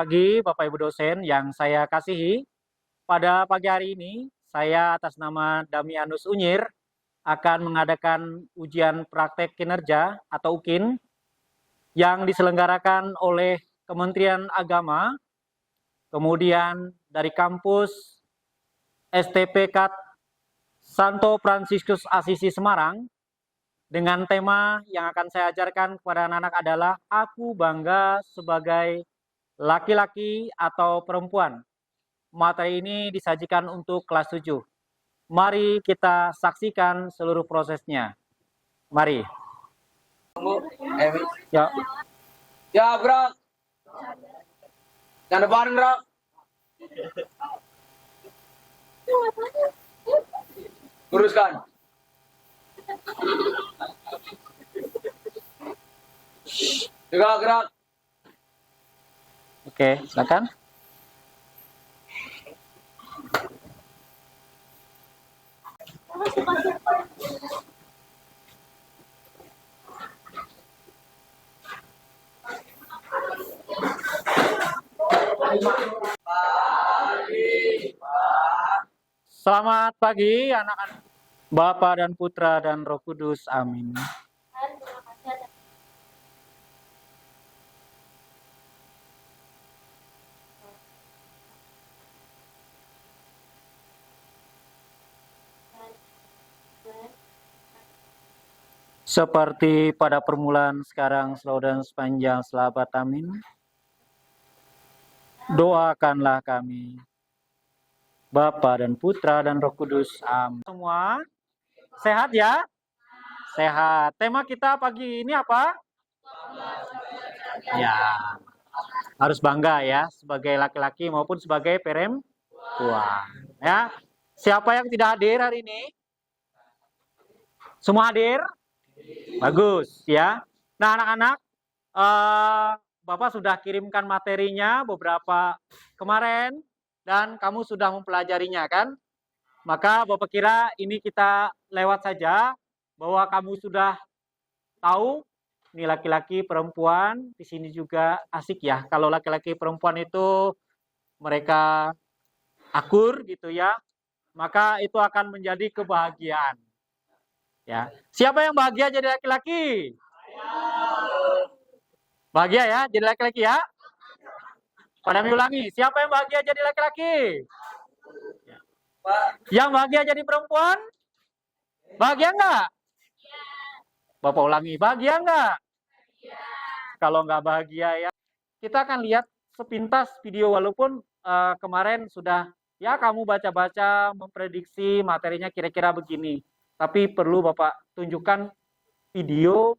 pagi Bapak Ibu dosen yang saya kasihi. Pada pagi hari ini, saya atas nama Damianus Unyir akan mengadakan ujian praktek kinerja atau UKIN yang diselenggarakan oleh Kementerian Agama, kemudian dari kampus STPK Santo Fransiskus Asisi Semarang, dengan tema yang akan saya ajarkan kepada anak-anak adalah Aku Bangga Sebagai Laki-laki atau Perempuan. Materi ini disajikan untuk kelas 7. Mari kita saksikan seluruh prosesnya. Mari. Ya. Ya, bro. Jangan depan, bro. Luruskan. Gerak. Oke, silakan. Selamat pagi anak-anak, Bapa dan Putra dan Roh Kudus. Amin. Seperti pada permulaan, sekarang, selalu dan sepanjang selabad. Amin. Doakanlah kami, Bapa dan Putra dan Roh Kudus. Amin. Semua sehat ya? Sehat. Tema kita pagi ini apa? Ya, harus bangga ya sebagai laki-laki maupun sebagai perempuan. Ya, siapa yang tidak hadir hari ini? Semua hadir? Bagus ya. Nah, anak-anak, Bapak sudah kirimkan materinya beberapa kemarin dan kamu sudah mempelajarinya kan? Maka Bapak kira ini kita lewat saja bahwa kamu sudah tahu ini laki-laki perempuan. Di sini juga asik ya. Kalau laki-laki perempuan itu mereka akur gitu ya. Maka itu akan menjadi kebahagiaan. Ya. Siapa yang bahagia jadi laki-laki? Bahagia ya jadi laki-laki ya? Pada ulangi, siapa yang bahagia jadi laki-laki? Yang bahagia jadi perempuan? Bahagia enggak? Bapak ulangi, bahagia enggak? Kalau enggak bahagia ya, kita akan lihat sepintas video walaupun kemarin sudah ya kamu baca-baca memprediksi materinya kira-kira begini. Tapi perlu Bapak tunjukkan video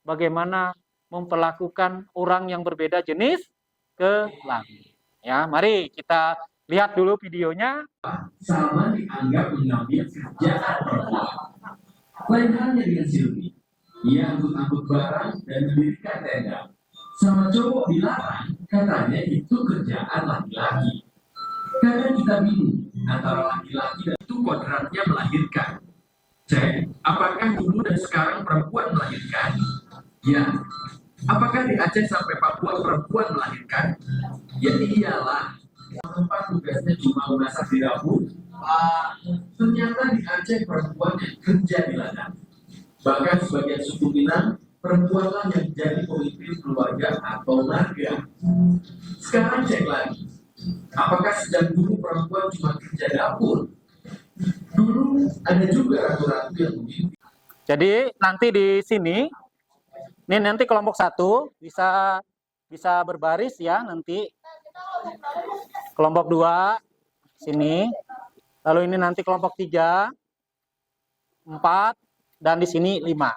bagaimana memperlakukan orang yang berbeda jenis kelamin. Ya, mari kita lihat dulu videonya. Sama dianggap mengambil kerjaan perempuan. Lain halnya dengan Silvi. Ia angkut-angkut barang dan mendirikan tenda. Sama cowok dilarang, katanya itu kerjaan laki-laki. Kadang kita bingung antara laki-laki dan itu kodratnya melahirkan. Cek, apakah dulu dan sekarang perempuan melahirkan? Ya. Apakah di Aceh sampai Papua perempuan melahirkan? Ya iyalah. Tempat tugasnya cuma memasak di dapur. Ternyata di Aceh perempuan yang kerja di ladang. Bahkan sebagian suku Minang, perempuanlah yang jadi pemimpin keluarga atau marga. Sekarang cek lagi. Apakah sejak dulu perempuan cuma kerja dapur? Dulu ada juga ratu-ratu yang memimpin. Jadi nanti di sini, ini nanti kelompok 1 bisa berbaris ya nanti. Kelompok 2 sini. Lalu ini nanti kelompok 3, 4 dan di sini 5.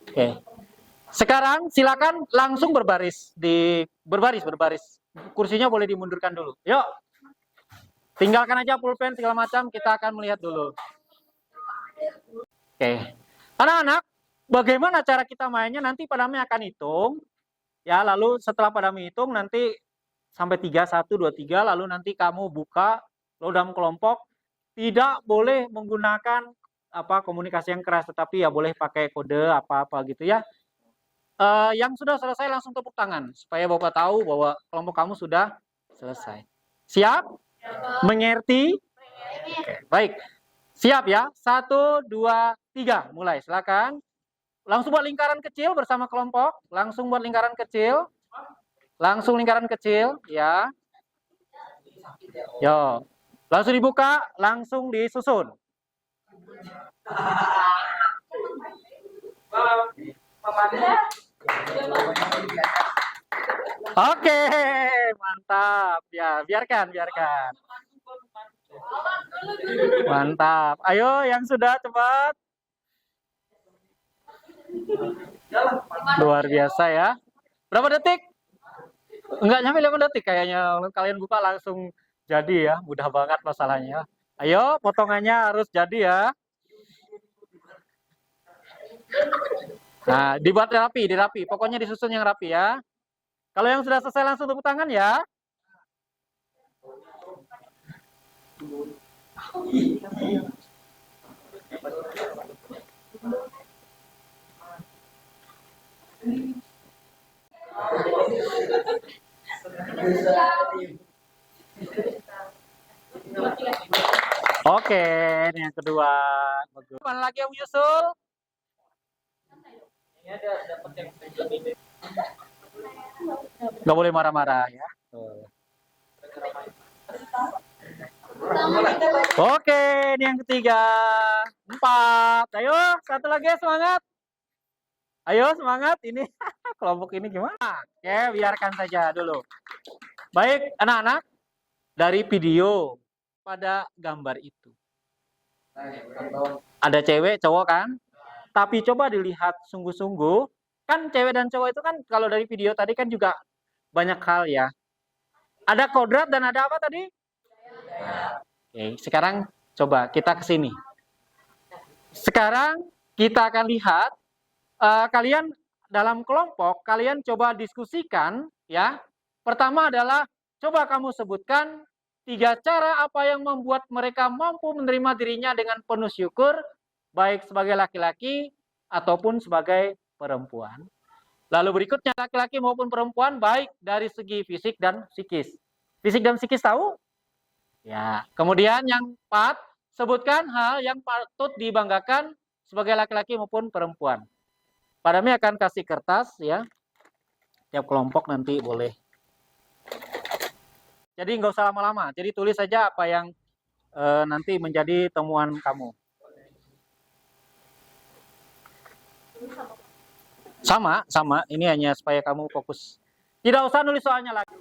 Oke. Sekarang silakan langsung berbaris berbaris. Kursinya boleh dimundurkan dulu. Yuk. Tinggalkan aja pulpen segala macam, kita akan melihat dulu. Oke. Anak-anak, bagaimana cara kita mainnya? Nanti Padami akan hitung. Ya, lalu setelah Padami hitung nanti sampai 3, 1, 2, 3, lalu nanti kamu buka lalu dalam kelompok. Tidak boleh menggunakan komunikasi yang keras, tetapi ya boleh pakai kode apa-apa gitu ya. Yang sudah selesai langsung tepuk tangan supaya Bapak tahu bahwa kelompok kamu sudah selesai. Siap? Mengerti? Oke, baik. Siap ya? 1, 2, 3. Mulai. Silakan. Langsung buat lingkaran kecil bersama kelompok. Langsung buat lingkaran kecil. Langsung lingkaran kecil, ya. Yo. Langsung dibuka, langsung disusun. Oke, mantap. Ya, biarkan. Mantap. Ayo yang sudah cepat. Luar biasa ya. Berapa detik? Enggak nyampe 5 detik kayaknya. Kalian buka langsung jadi ya. Mudah banget masalahnya. Ayo, potongannya harus jadi ya. Nah, dibuat dirapi. Pokoknya disusun yang rapi ya. Kalau yang sudah selesai langsung tepuk tangan ya. Oke, ini yang kedua. Mana lagi yang menyusul? Nggak boleh marah-marah ya. Oke, ini yang ketiga. 4. Ayo, satu lagi semangat. Ayo semangat. Ini kelompok ini gimana? Oke, biarkan saja dulu. Baik, anak-anak. Dari video pada gambar itu. Ada cewek, cowok kan? Tapi coba dilihat sungguh-sungguh. Kan cewek dan cowok itu kan kalau dari video tadi kan juga banyak hal ya. Ada kodrat dan ada apa tadi? Oke, sekarang coba kita ke sini. Sekarang kita akan lihat kalian dalam kelompok, kalian coba diskusikan ya. Pertama adalah coba kamu sebutkan 3 cara apa yang membuat mereka mampu menerima dirinya dengan penuh syukur, baik sebagai laki-laki ataupun sebagai perempuan. Lalu berikutnya laki-laki maupun perempuan baik dari segi fisik dan psikis. Fisik dan psikis tahu? Ya. Kemudian yang 4, sebutkan hal yang patut dibanggakan sebagai laki-laki maupun perempuan. Pak Dami akan kasih kertas ya. Tiap kelompok nanti boleh. Jadi nggak usah lama-lama. Jadi tulis saja apa yang nanti menjadi temuan kamu. Sama. Ini hanya supaya kamu fokus. Tidak usah nulis soalnya lagi.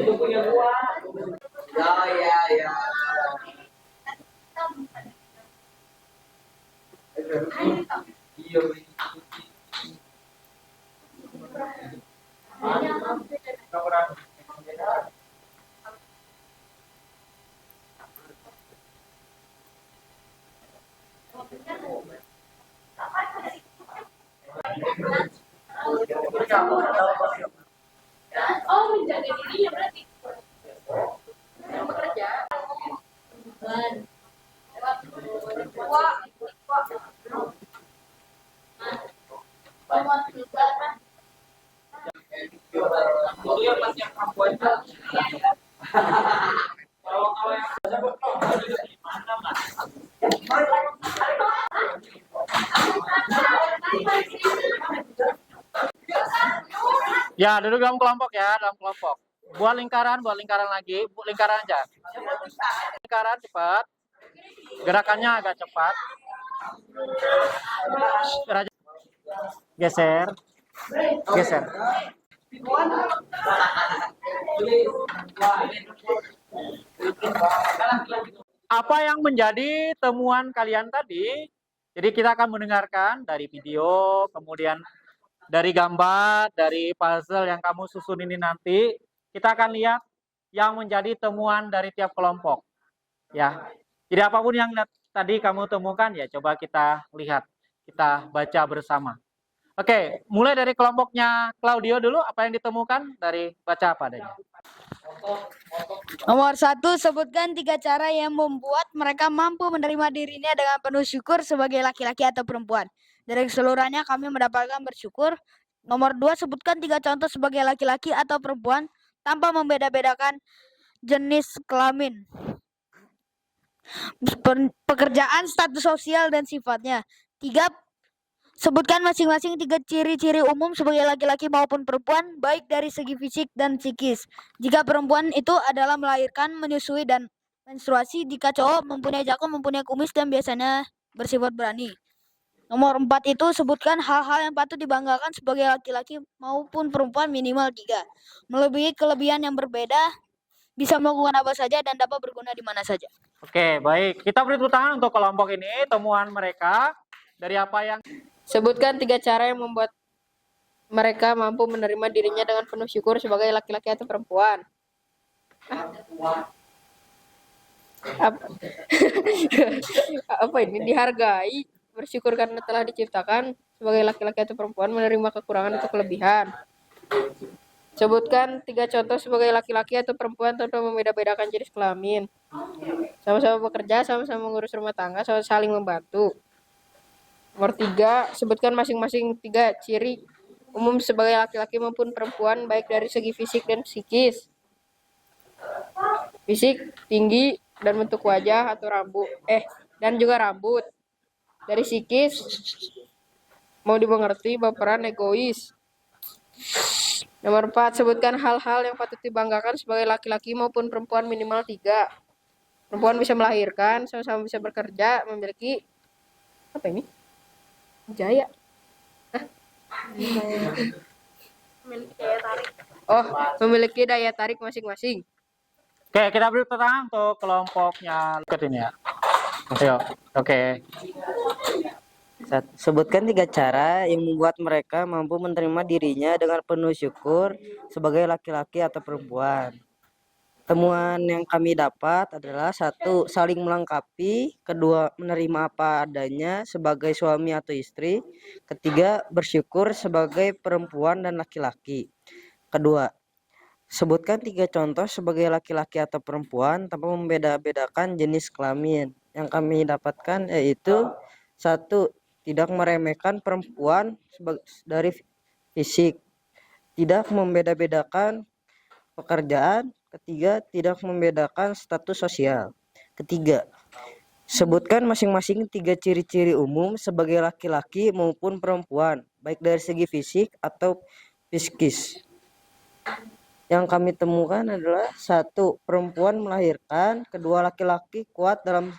Itu punya gua. Ya. Oh, menjaga dirinya berarti. Yang bekerja. Ya, duduk dalam kelompok ya, dalam kelompok. Buat lingkaran lagi, lingkaran aja. Lingkaran cepat. Gerakannya agak cepat. Geser. Apa yang menjadi temuan kalian tadi? Jadi kita akan mendengarkan dari video, kemudian dari gambar, dari puzzle yang kamu susun ini nanti, kita akan lihat yang menjadi temuan dari tiap kelompok. Ya, jadi apapun yang tadi kamu temukan, ya coba kita lihat, kita baca bersama. Oke, mulai dari kelompoknya Claudio dulu, apa yang ditemukan dari baca apa adanya. Nomor 1, sebutkan 3 cara yang membuat mereka mampu menerima dirinya dengan penuh syukur sebagai laki-laki atau perempuan. Dari keseluruhannya kami mendapatkan bersyukur. Nomor 2, sebutkan 3 contoh sebagai laki-laki atau perempuan tanpa membeda-bedakan jenis kelamin, pekerjaan, status sosial, dan sifatnya. 3, sebutkan masing-masing 3 ciri-ciri umum sebagai laki-laki maupun perempuan, baik dari segi fisik dan psikis. Jika perempuan itu adalah melahirkan, menyusui, dan menstruasi. Jika cowok mempunyai jakun, mempunyai kumis, dan biasanya bersifat berani. Nomor 4 itu sebutkan hal-hal yang patut dibanggakan sebagai laki-laki maupun perempuan minimal 3. Melebihi kelebihan yang berbeda, bisa melakukan apa saja, dan dapat berguna di mana saja. Oke, baik. Kita beri tepuk tangan untuk kelompok ini, temuan mereka dari apa yang... Sebutkan 3 cara yang membuat mereka mampu menerima dirinya dengan penuh syukur sebagai laki-laki atau perempuan. Apa ini? Dihargai, bersyukur karena telah diciptakan sebagai laki-laki atau perempuan, menerima kekurangan atau kelebihan. Sebutkan 3 contoh sebagai laki-laki atau perempuan tanpa membeda-bedakan jenis kelamin. Sama-sama bekerja, sama-sama mengurus rumah tangga, sama saling membantu. Nomor 3, sebutkan masing-masing 3 ciri umum sebagai laki-laki maupun perempuan, baik dari segi fisik dan psikis. Fisik, tinggi dan bentuk wajah atau rambut, dan juga rambut. Dari psikis, mau dimengerti, baperan, egois. Nomor 4, sebutkan hal-hal yang patut dibanggakan sebagai laki-laki maupun perempuan minimal 3. Perempuan bisa melahirkan, sama-sama bisa bekerja, memiliki apa ini? Jaya. Memiliki daya tarik masing-masing. Oke, kita beri tepuk tangan untuk kelompoknya Lukat ini ya. Ayo, oke. Sebutkan 3 cara yang membuat mereka mampu menerima dirinya dengan penuh syukur sebagai laki-laki atau perempuan. Temuan yang kami dapat adalah 1, saling melengkapi. 2, menerima apa adanya sebagai suami atau istri. 3, bersyukur sebagai perempuan dan laki-laki. Kedua, sebutkan 3 contoh sebagai laki-laki atau perempuan tanpa membeda-bedakan jenis kelamin. Yang kami dapatkan yaitu 1, tidak meremehkan perempuan dari fisik. Tidak membeda-bedakan pekerjaan. 3, tidak membedakan status sosial. 3, sebutkan masing-masing 3 ciri-ciri umum sebagai laki-laki maupun perempuan, baik dari segi fisik atau psikis. Yang kami temukan adalah 1, perempuan melahirkan. 2, laki-laki kuat dalam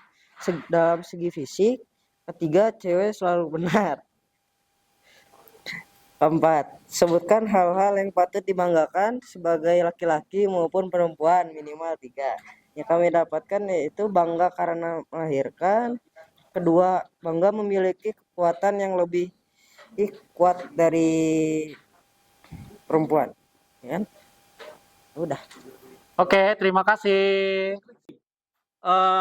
segi fisik. 3, cewek selalu benar. 4, sebutkan hal-hal yang patut dibanggakan sebagai laki-laki maupun perempuan minimal 3. Yang kami dapatkan yaitu bangga karena melahirkan. 2, bangga memiliki kekuatan yang lebih kuat dari perempuan. Ya. Udah. Oke, terima kasih.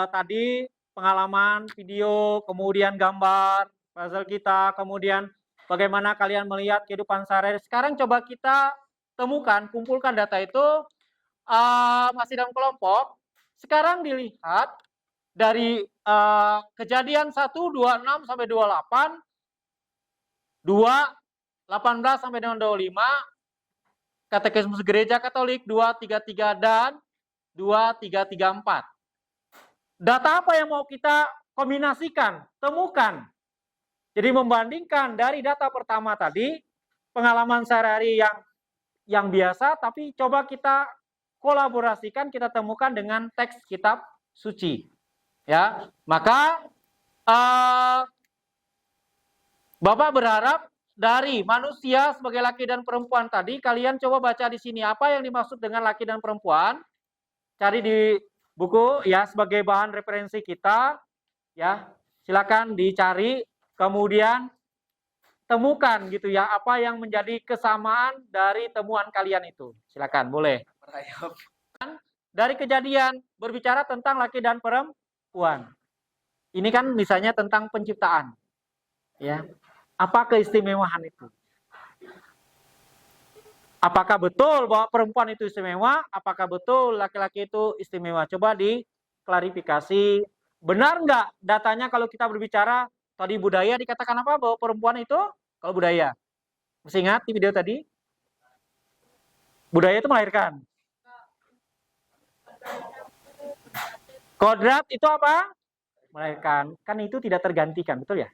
Tadi pengalaman video, kemudian gambar, puzzle kita, kemudian bagaimana kalian melihat kehidupan sehari-hari. Sekarang coba kita temukan, kumpulkan data itu masih dalam kelompok. Sekarang dilihat dari kejadian 1, 26 sampai 28, 2, 18 sampai dengan 25, Katekismus Gereja Katolik 233 dan 2334. Data apa yang mau kita kombinasikan, temukan. Jadi membandingkan dari data pertama tadi, pengalaman sehari-hari yang biasa, tapi coba kita kolaborasikan, kita temukan dengan teks kitab suci. Ya, maka Bapak berharap dari manusia sebagai laki dan perempuan tadi, kalian coba baca di sini apa yang dimaksud dengan laki dan perempuan. Cari di buku ya sebagai bahan referensi kita. Ya, silakan dicari. Kemudian temukan gitu ya, apa yang menjadi kesamaan dari temuan kalian itu. Silakan, boleh. Dari kejadian berbicara tentang laki dan perempuan. Ini kan misalnya tentang penciptaan. Ya. Apa keistimewaan itu? Apakah betul bahwa perempuan itu istimewa? Apakah betul laki-laki itu istimewa? Coba diklarifikasi. Benar nggak datanya kalau kita berbicara tadi budaya dikatakan apa bahwa perempuan itu kalau budaya? Masih ingat di video tadi? Budaya itu melahirkan. Kodrat itu apa? Melahirkan. Kan itu tidak tergantikan, betul ya?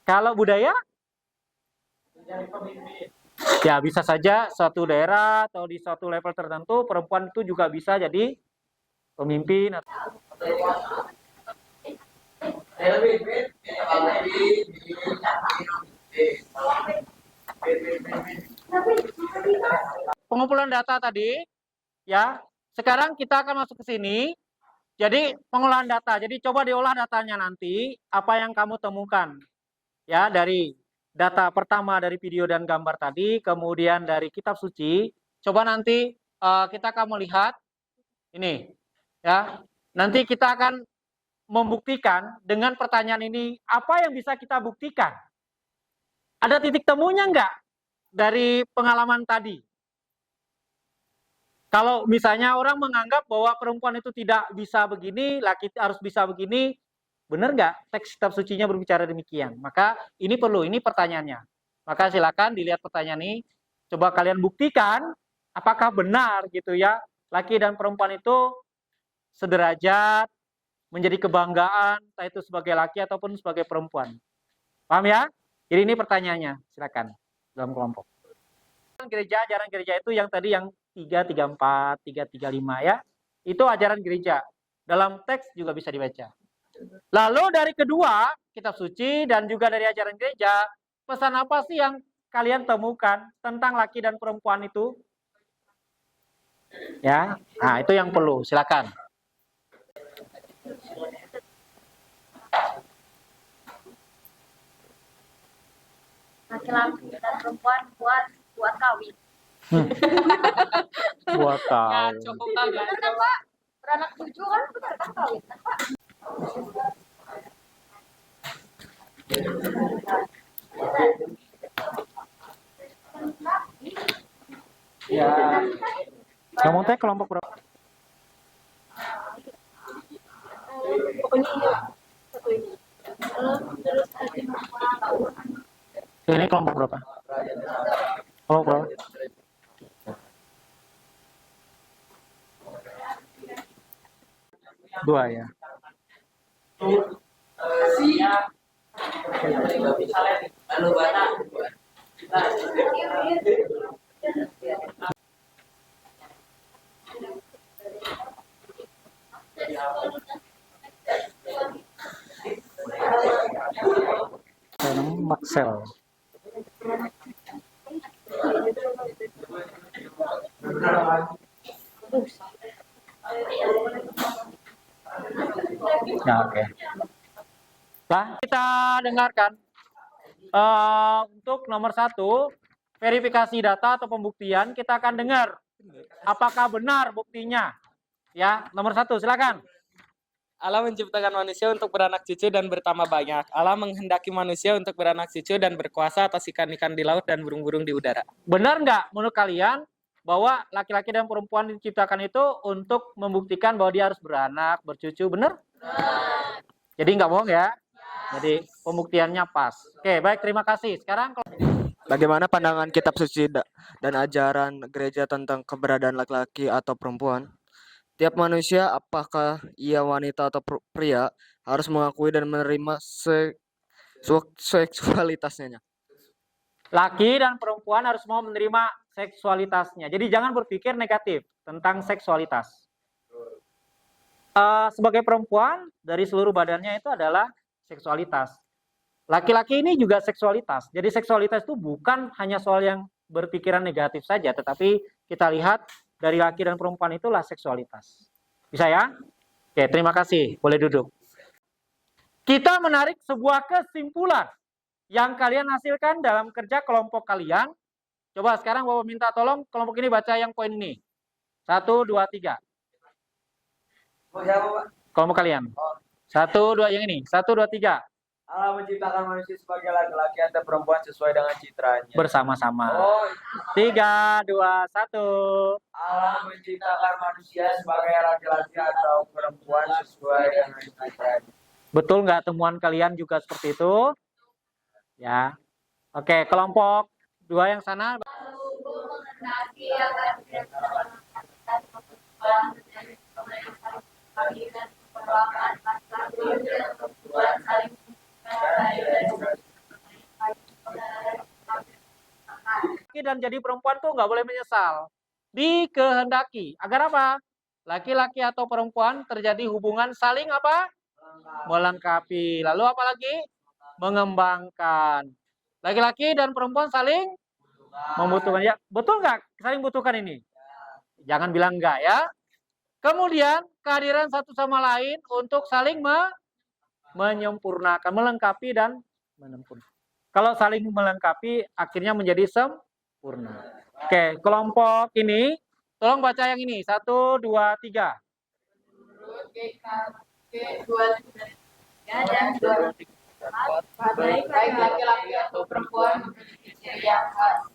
Kalau budaya? Ya, bisa saja suatu daerah atau di suatu level tertentu perempuan itu juga bisa jadi pemimpin. Pengumpulan data tadi, ya. Sekarang kita akan masuk ke sini. Jadi pengolahan data. Jadi coba diolah datanya nanti apa yang kamu temukan, ya dari data pertama dari video dan gambar tadi, kemudian dari kitab suci. Coba nanti kita akan melihat ini, ya. Nanti kita akan membuktikan dengan pertanyaan ini apa yang bisa kita buktikan. Ada titik temunya enggak dari pengalaman tadi? Kalau misalnya orang menganggap bahwa perempuan itu tidak bisa begini, laki harus bisa begini, benar nggak teks kitab sucinya berbicara demikian? Maka ini perlu, ini pertanyaannya. Maka silakan dilihat pertanyaan ini, coba kalian buktikan apakah benar gitu ya, laki dan perempuan itu sederajat, menjadi kebanggaan, entah itu sebagai laki ataupun sebagai perempuan. Paham ya? Jadi ini pertanyaannya, silakan dalam kelompok. Gereja, ajaran gereja itu yang tadi yang 334, 335 ya. Itu ajaran gereja. Dalam teks juga bisa dibaca. Lalu dari kedua, kitab suci dan juga dari ajaran gereja, pesan apa sih yang kalian temukan tentang laki dan perempuan itu? Ya, nah itu yang perlu. Silakan. Laki-laki dan perempuan buat kawin. Buat tahu. Cukup kali. Benar kan Pak? Beranak cucu kan benar kan kawin kan Pak? Ya. Kamu teh kelompok berapa? Pokoknya satu ini. Terus tadi Ini kelompok berapa? Kelompok berapa? Dua ya. Maxel. Ya, oke. Nah, kita dengarkan untuk nomor 1, verifikasi data atau pembuktian. Kita akan dengar apakah benar buktinya. Ya, nomor 1, silakan. Allah menciptakan manusia untuk beranak cucu dan bertambah banyak. Allah menghendaki manusia untuk beranak cucu dan berkuasa atas ikan-ikan di laut dan burung-burung di udara. Benar nggak menurut kalian bahwa laki-laki dan perempuan diciptakan itu untuk membuktikan bahwa dia harus beranak, bercucu, benar? Jadi nggak bohong ya? Jadi pembuktiannya pas. Oke, baik, terima kasih. Sekarang Bagaimana pandangan kitab suci dan ajaran gereja tentang keberadaan laki-laki atau perempuan? Tiap manusia, apakah ia wanita atau pria, harus mengakui dan menerima seksualitasnya. laki dan perempuan harus mau menerima seksualitasnya. Jadi jangan berpikir negatif tentang seksualitas. Sebagai perempuan, dari seluruh badannya itu adalah seksualitas. Laki-laki ini juga seksualitas. Jadi seksualitas itu bukan hanya soal yang berpikiran negatif saja, tetapi kita lihat dari laki dan perempuan itulah seksualitas. Bisa ya? Oke, terima kasih. Boleh duduk. Kita menarik sebuah kesimpulan yang kalian hasilkan dalam kerja kelompok kalian. Coba sekarang Bapak minta tolong kelompok ini baca yang poin ini. 1, 2, 3. Oh, siapa, Pak? Kelompok kalian. 1, 2, yang ini. 1, 2, 3. Allah menciptakan manusia sebagai laki-laki atau perempuan sesuai dengan citranya. Bersama-sama. Oh, 3, 2, 1. Allah menciptakan manusia sebagai laki-laki atau perempuan sesuai dengan citranya. Betul nggak temuan kalian juga seperti itu? Ya. Oke, kelompok 2 yang sana. Dan jadi perempuan tuh nggak boleh menyesal. Dikehendaki. Agar apa? Laki-laki atau perempuan terjadi hubungan saling apa? Melengkapi. Lalu apa lagi? Mengembangkan. Laki-laki dan perempuan saling membutuhkan. Ya, betul nggak? Saling butuhkan ini. Jangan bilang enggak ya. Kemudian kehadiran satu sama lain untuk saling menyempurnakan, melengkapi dan menyempurnakan. Kalau saling melengkapi akhirnya menjadi sempurna. Oke, kelompok ini tolong baca yang ini. 1, 2, 3. Menurut GKP 23 dan 24, baik laki-laki atau perempuan memiliki ciri yang khas,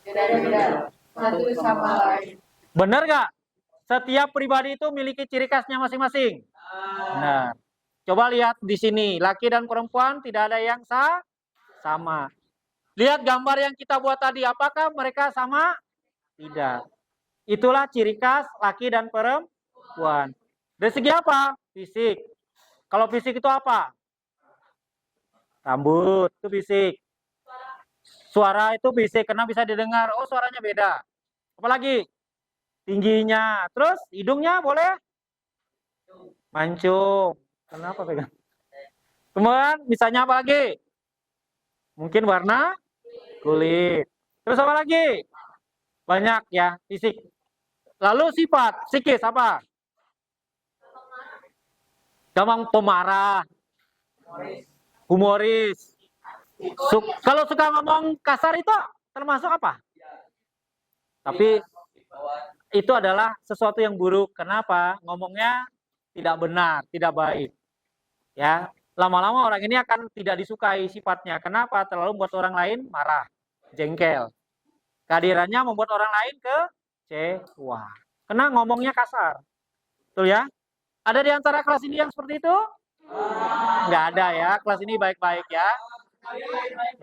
beda-beda satu sama lain. Benar nggak? Setiap pribadi itu memiliki ciri khasnya masing-masing. Benar. Coba lihat di sini, laki dan perempuan tidak ada yang sama. Lihat gambar yang kita buat tadi, apakah mereka sama? Tidak. Itulah ciri khas laki dan perempuan. Dari segi apa? Fisik. Kalau fisik itu apa? Rambut itu fisik. Suara itu fisik, karena bisa didengar. Oh, suaranya beda. Apalagi? Tingginya. Terus hidungnya boleh? Mancung. Kenapa pegang? Kemudian misalnya apa lagi? Mungkin warna kulit. Terus apa lagi? Banyak ya, fisik. Lalu sifat, psikis apa? Gampang pemarah, humoris. Kalau suka ngomong kasar itu termasuk apa? Tapi itu adalah sesuatu yang buruk. Kenapa? Ngomongnya tidak benar, tidak baik. Ya, lama-lama orang ini akan tidak disukai sifatnya. Kenapa? Terlalu membuat orang lain marah, jengkel. Kehadirannya membuat orang lain kecewa. Karena ngomongnya kasar. Betul ya? Ada di antara kelas ini yang seperti itu? Nggak ada ya. Kelas ini baik-baik ya.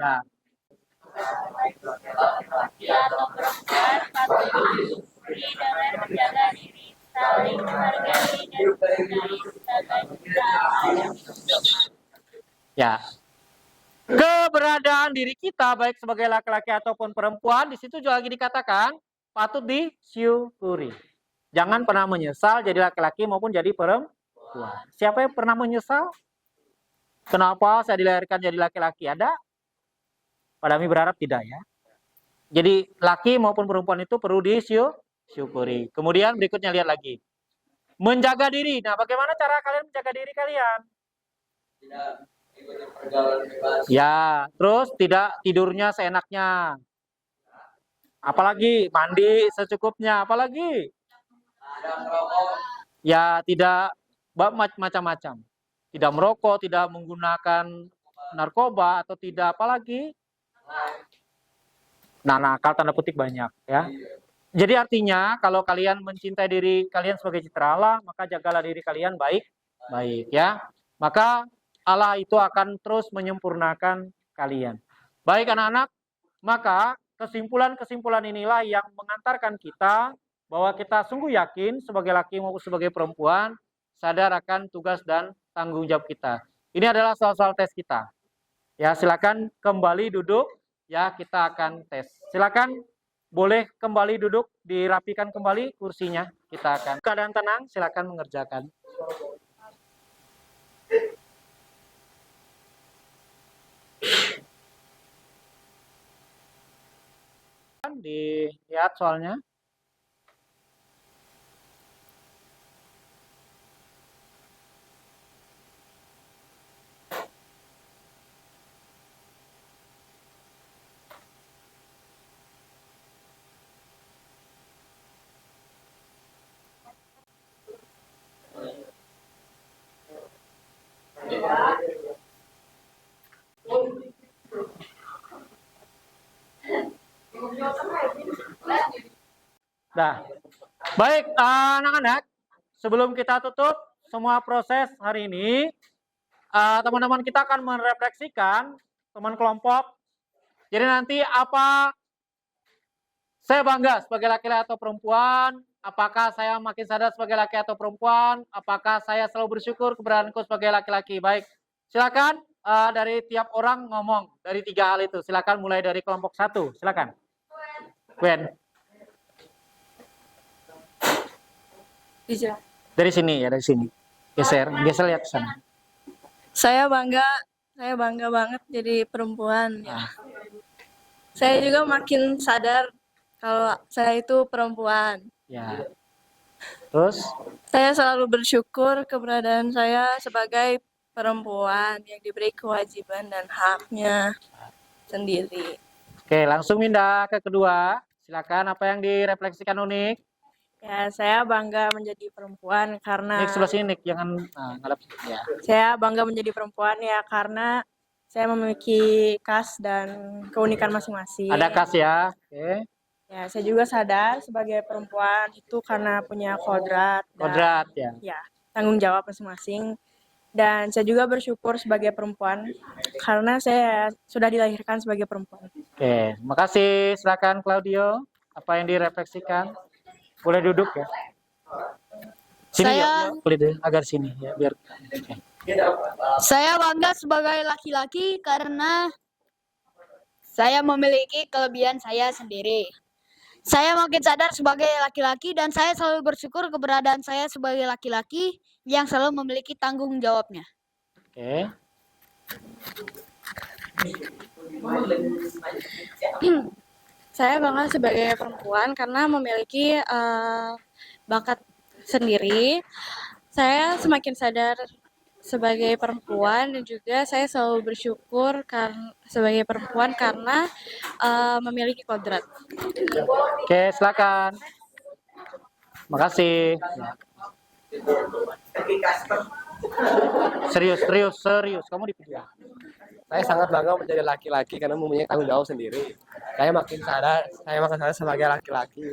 Ya. Laki atau perempuan patut dengan menjaga diri, saling menghargai dan mencintai sebagai Ya. Keberadaan diri kita baik sebagai laki-laki ataupun perempuan di situ juga lagi dikatakan patut disyukuri. Jangan pernah menyesal jadi laki-laki maupun jadi perempuan. Siapa yang pernah menyesal? Kenapa saya dilahirkan jadi laki-laki? Ada? Padahal berharap tidak ya. Jadi laki maupun perempuan itu perlu disyukuri. Kemudian berikutnya lihat lagi. Menjaga diri. Nah, bagaimana cara kalian menjaga diri kalian? Tidak ikuti pergaulan bebas. Ya, terus tidak tidurnya seenaknya. Apalagi mandi secukupnya. Apalagi Tidak merokok. ya tidak macam-macam. Tidak merokok, tidak menggunakan narkoba atau tidak apalagi. Nah, nakal tanda petik banyak ya. Jadi artinya kalau kalian mencintai diri kalian sebagai citra Allah, maka jagalah diri kalian baik-baik ya. Maka Allah itu akan terus menyempurnakan kalian. Baik anak-anak, maka kesimpulan-kesimpulan inilah yang mengantarkan kita bahwa kita sungguh yakin sebagai laki maupun sebagai perempuan sadar akan tugas dan tanggung jawab kita. Ini adalah soal-soal tes kita. Ya, silakan kembali duduk. Ya, kita akan tes. Silakan boleh kembali duduk, dirapikan kembali kursinya. Kita akan keadaan tenang, silakan mengerjakan. Dilihat soalnya. Dah. Baik, anak-anak, sebelum kita tutup semua proses hari ini, teman-teman kita akan merefleksikan teman kelompok. Jadi nanti apa saya bangga sebagai laki-laki atau perempuan? Apakah saya makin sadar sebagai laki atau perempuan? Apakah saya selalu bersyukur keberadaanku sebagai laki-laki? Baik, silakan dari tiap orang ngomong dari 3 hal itu. Silakan mulai dari kelompok 1. Silakan. Gwen. Dari sini ya, dari sini. Geser lihat ke sana. Saya bangga banget jadi perempuan. Ya. Saya juga makin sadar kalau saya itu perempuan. Ya. Terus? Saya selalu bersyukur keberadaan saya sebagai perempuan yang diberi kewajiban dan haknya sendiri. Oke, langsung pindah ke kedua. Silakan, apa yang direfleksikan Unik? Ya, saya bangga menjadi perempuan karena Nik sebelah sini, Nik, jangan ngadap. Ya. saya bangga menjadi perempuan ya karena saya memiliki khas dan keunikan masing-masing. Ada khas ya. Oke. Ya, saya juga sadar sebagai perempuan itu karena punya kodrat dan Kodrat ya. ya, tanggung jawab masing-masing. Dan saya juga bersyukur sebagai perempuan karena saya sudah dilahirkan sebagai perempuan. Oke, terima kasih. Silakan Claudio, apa yang direfleksikan? Boleh duduk ya. Sini ya, boleh deh, agar sini ya, biar. Oke. Saya bangga sebagai laki-laki karena saya memiliki kelebihan saya sendiri. Saya makin sadar sebagai laki-laki dan saya selalu bersyukur keberadaan saya sebagai laki-laki yang selalu memiliki tanggung jawabnya. Oke. Saya bangga sebagai perempuan karena memiliki bakat sendiri. Saya semakin sadar sebagai perempuan dan juga saya selalu bersyukur sebagai perempuan karena memiliki kodrat. Oke, silakan. Makasih. Serius. Kamu dipilih. Saya sangat bangga menjadi laki-laki karena mempunyai tanggung jawab sendiri. Saya makin sadar sebagai laki-laki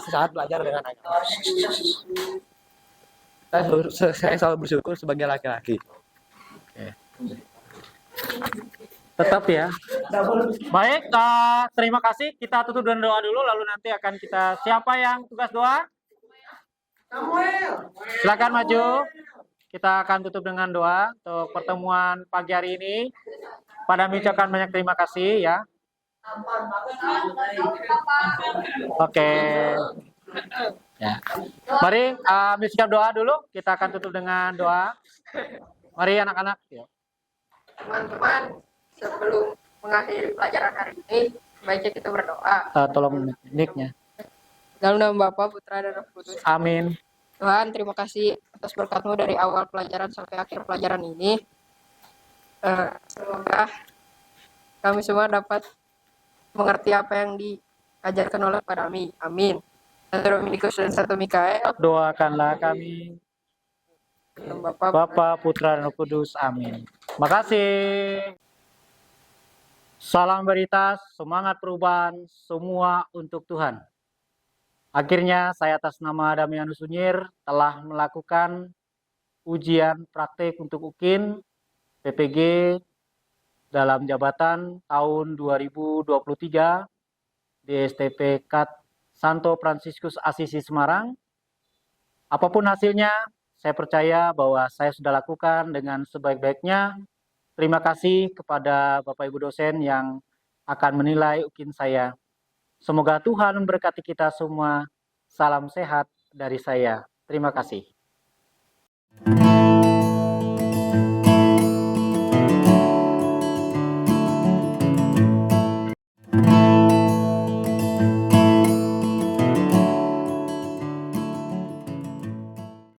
saat belajar dengan agama. Saya selalu bersyukur sebagai laki-laki. Tetap ya. Baik, terima kasih. Kita tutup dengan doa dulu, lalu nanti akan kita siapa yang tugas doa? Silakan maju. Kita akan tutup dengan doa untuk pertemuan pagi hari ini. Pada mengucapkan banyak terima kasih ya. Oke. Ya. Mari bersiap doa dulu. Kita akan tutup dengan doa. Mari anak-anak. Teman-teman, sebelum mengakhiri pelajaran hari ini, baiknya kita berdoa. Tolong mic-nya. Dalam nama Bapa, Putra, dan Roh Kudus. Amin. Tuhan, terima kasih atas berkat-Mu dari awal pelajaran sampai akhir pelajaran ini. Semoga kami semua dapat mengerti apa yang diajarkan oleh kepada kami. Amin. Satu Dominikus dan satu Mikael. Doakanlah kami. Bapa, Putra, dan Roh Kudus. Amin. Makasih. Salam Veritas, semangat perubahan, semua untuk Tuhan. Akhirnya saya atas nama Damianus Unyir telah melakukan ujian praktik untuk UKIN PPG dalam jabatan tahun 2023 di STP KAT Santo Fransiskus Asisi Semarang. Apapun hasilnya, saya percaya bahwa saya sudah lakukan dengan sebaik-baiknya. Terima kasih kepada Bapak Ibu dosen yang akan menilai UKIN saya. Semoga Tuhan memberkati kita semua. Salam sehat dari saya. Terima kasih.